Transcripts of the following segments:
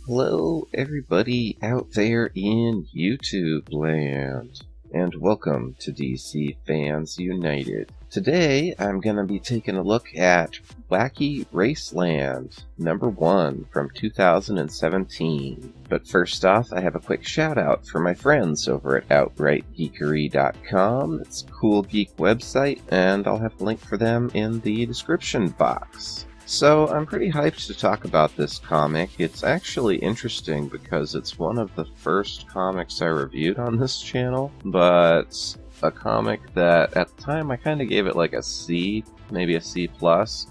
Hello, everybody out there in YouTube land, and welcome to DC Fans United. Today, I'm going to be taking a look at Wacky Raceland, number 1 from 2017. But first off, I have a quick shout out for my friends over at OutrightGeekery.com. It's a cool geek website, and I'll have a link for them in the description box. So, I'm pretty hyped to talk about this comic. It's actually interesting because it's one of the first comics I reviewed on this channel, but a comic that at the time I kind of gave it like a C, maybe a C+,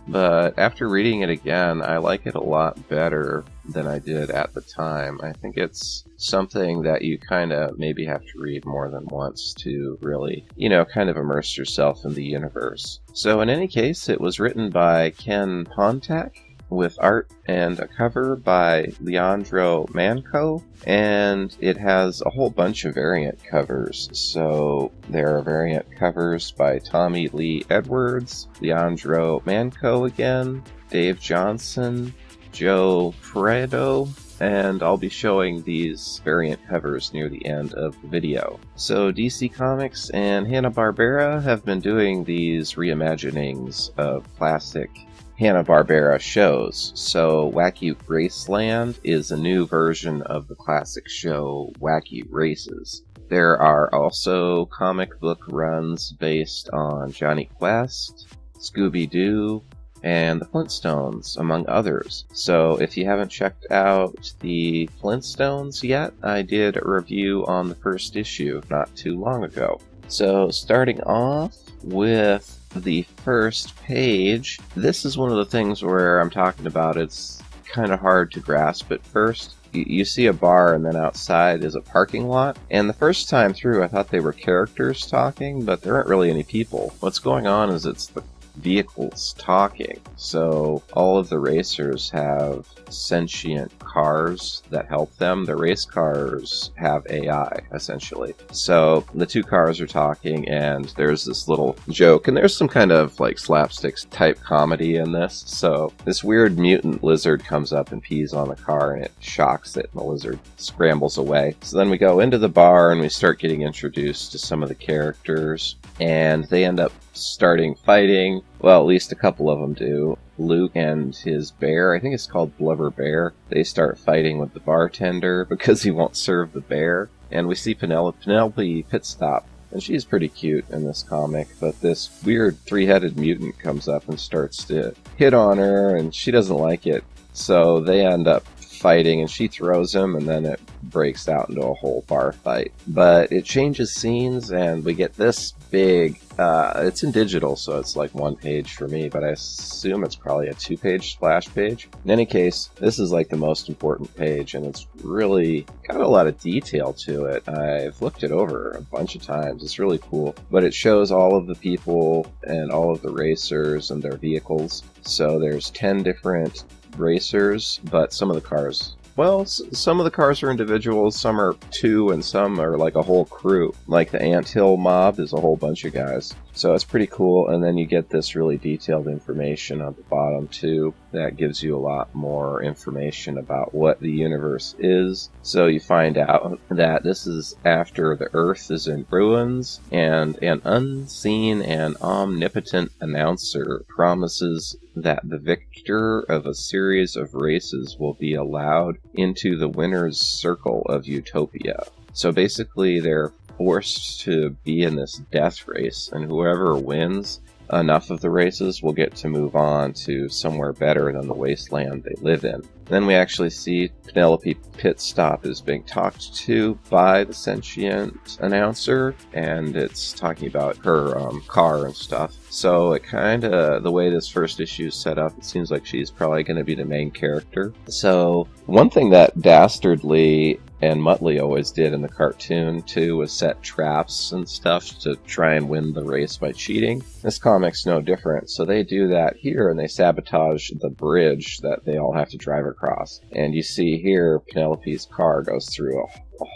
but after reading it again, I like it a lot better than I did at the time. I think it's something that you kind of maybe have to read more than once to really, kind of immerse yourself in the universe. So in any case, it was written by Ken Pontak, with art and a cover by Leandro Manco, and it has a whole bunch of variant covers. So there are variant covers by Tommy Lee Edwards, Leandro Manco again, Dave Johnson, Joe Fredo, and I'll be showing these variant covers near the end of the video. So DC Comics and Hanna-Barbera have been doing these reimaginings of classic Hanna-Barbera shows. So Wacky Raceland is a new version of the classic show Wacky Races. There are also comic book runs based on Johnny Quest, Scooby-Doo, and the Flintstones, among others. So if you haven't checked out the Flintstones yet, I did a review on the first issue not too long ago. So starting off with the first page, this is one of the things where I'm talking about it's kind of hard to grasp at first. You see a bar and then outside is a parking lot, and the first time through I thought they were characters talking, but there aren't really any people. What's going on is it's the vehicles talking. So all of the racers have sentient cars that help them. The race cars have AI, essentially. So the two cars are talking, and there's this little joke, and there's some kind of like slapstick type comedy in this. So this weird mutant lizard comes up and pees on the car, and it shocks it, and the lizard scrambles away. So then we go into the bar, and we start getting introduced to some of the characters, and they end up starting fighting. Well, at least a couple of them do. Luke and his bear, I think it's called Blubber Bear, they start fighting with the bartender because he won't serve the bear. And we see Penelope Pitstop, and she's pretty cute in this comic, but this weird three-headed mutant comes up and starts to hit on her, and she doesn't like it. So they end up fighting, and she throws him, and then it breaks out into a whole bar fight. But it changes scenes, and we get this big, it's in digital, so it's like one page for me, but I assume it's probably a 2-page splash page. In any case, this is like the most important page, and it's really got a lot of detail to it. I've looked it over a bunch of times. It's really cool. But it shows all of the people and all of the racers and their vehicles. So there's 10 different racers, but some of the cars, well, some of the cars are individuals, some are two, and some are like a whole crew. Like the Anthill Mob is a whole bunch of guys. So it's pretty cool, and then you get this really detailed information on the bottom too that gives you a lot more information about what the universe is. So you find out that this is after the Earth is in ruins, and an unseen and omnipotent announcer promises that the victor of a series of races will be allowed into the winner's circle of Utopia. So basically they're forced to be in this death race, and whoever wins enough of the races will get to move on to somewhere better than the wasteland they live in. Then we actually see Penelope Pitstop is being talked to by the sentient announcer, and it's talking about her car and stuff. So it kind of, the way this first issue is set up, it seems like she's probably going to be the main character. So one thing that Dastardly and Muttley always did in the cartoon too was set traps and stuff to try and win the race by cheating. This comic's no different, so they do that here, and they sabotage the bridge that they all have to drive across. And you see here Penelope's car goes through a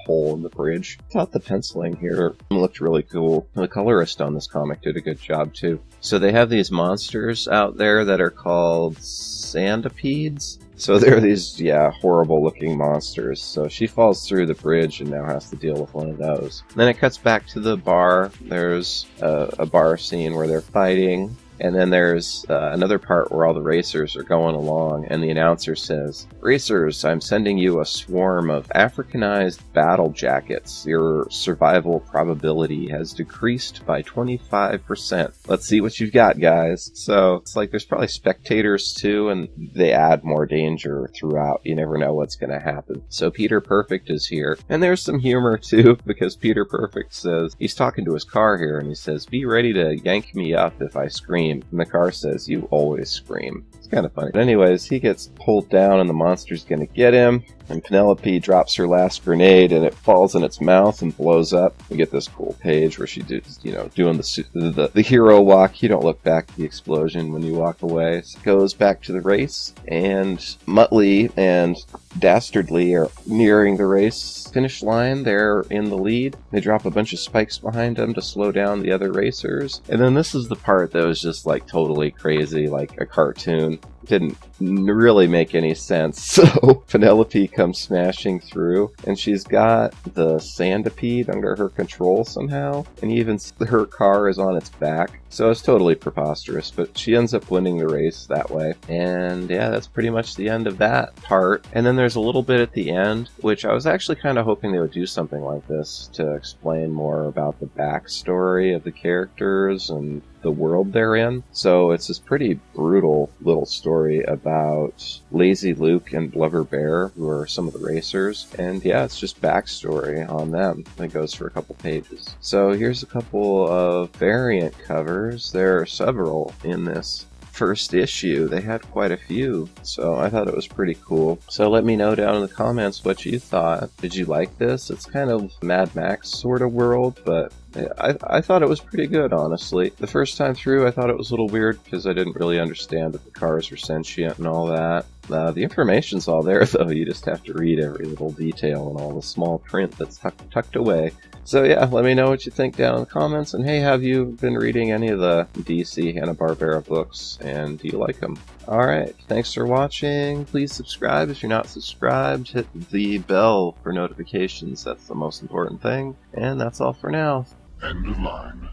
hole in the bridge. I thought the penciling here looked really cool. The colorist on this comic did a good job too. So they have these monsters out there that are called Sandipedes, So there are these, yeah, horrible looking monsters. So she falls through the bridge and now has to deal with one of those. Then it cuts back to the bar. There's a bar scene where they're fighting. And then there's another part where all the racers are going along, and the announcer says, "Racers, I'm sending you a swarm of Africanized battle jackets. Your survival probability has decreased by 25%. Let's see what you've got, guys." So it's like there's probably spectators too, and they add more danger throughout. You never know what's going to happen. So Peter Perfect is here. And there's some humor too, because Peter Perfect says, he's talking to his car here, and he says, "Be ready to yank me up if I scream." And the car says, "You always scream." It's kind of funny. But anyways, he gets pulled down and the monster's going to get him. And Penelope drops her last grenade and it falls in its mouth and blows up. We get this cool page where she does, doing the hero walk. You don't look back at the explosion when you walk away. So it goes back to the race, and Muttley and Dastardly are nearing the race finish line. They're in the lead. They drop a bunch of spikes behind them to slow down the other racers. And then this is the part that was just like totally crazy, like a cartoon. Didn't really make any sense. So Penelope comes smashing through, and she's got the Sandipede under her control somehow, and even her car is on its back. So it's totally preposterous, but she ends up winning the race that way. And yeah, that's pretty much the end of that part. And then there's a little bit at the end, which I was actually kind of hoping they would do something like this to explain more about the backstory of the characters and the world they're in. So it's this pretty brutal little story about Lazy Luke and Blubber Bear, who are some of the racers. And yeah, it's just backstory on them. It goes for a couple pages. So here's a couple of variant covers. There are several in this first issue. They had quite a few, so I thought it was pretty cool. So let me know down in the comments what you thought. Did you like this? It's kind of Mad Max sort of world, but I thought it was pretty good, honestly. The first time through, I thought it was a little weird because I didn't really understand that the cars were sentient and all that. The information's all there, though. You just have to read every little detail and all the small print that's tucked away. So yeah, let me know what you think down in the comments. And hey, have you been reading any of the DC Hanna-Barbera books, and do you like them? Alright, thanks for watching. Please subscribe if you're not subscribed. Hit the bell for notifications. That's the most important thing. And that's all for now. End of line.